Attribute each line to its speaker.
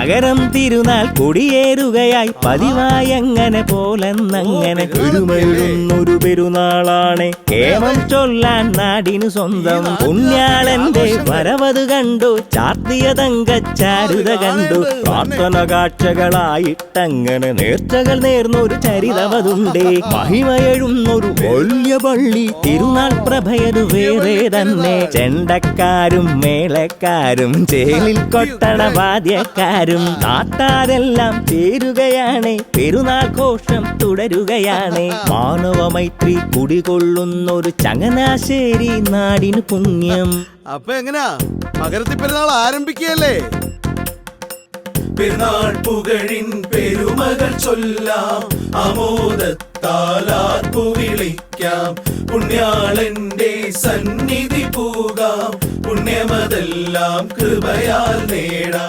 Speaker 1: മകരം തിരുനാൾ കൊടിയേറുകയായി പതിവായി അങ്ങനെ പോലെന്നങ്ങനെ പെരുമയുന്നൊരു പെരുന്നാളാണ് കേമം ചൊല്ലാൻ നാടിനു സ്വന്തം. പുണ്യാളന്റെ വരവത് കണ്ടു ചാർത്തിയ തങ്കച്ചാരുത കണ്ടു പ്രാർത്ഥന കാഴ്ചകളായിട്ടങ്ങനെ നേർച്ചകൾ നേർന്നൊരു ചരിതമതുണ്ടേ. മഹിമയെഴുന്നൊരു വലിയ പള്ളി തിരുനാൾ പ്രഭയതു വേറെ തന്നെ. ചെണ്ടക്കാരും മേളക്കാരും ചേലിൽ കൊട്ടണ വാദ്യക്കാരും നാട്ടാരെല്ലാം ചേരുകയാണ് പെരുന്നാൾ ഘോഷം തുടരുകയാണ്. മാനവ മൈത്രി കുടികൊള്ളുന്നൊരു ചങ്ങനാശ്ശേരി നാടിന് പുണ്യം.
Speaker 2: അപ്പൊ എങ്ങനാ മകരത്തി പെരുന്നാൾ ആരംഭിക്കുകയല്ലേ?
Speaker 3: പെരുന്നാൾ പുകഴിൻ പെരുമകൾ ചൊല്ലാം ആമോദത്താലാർപ്പു വിളിക്കാം. പുണ്യാളന്റെ സന്നിധി പൂകാം പുണ്യമതെല്ലാം കൃപയാൽ നേടാം.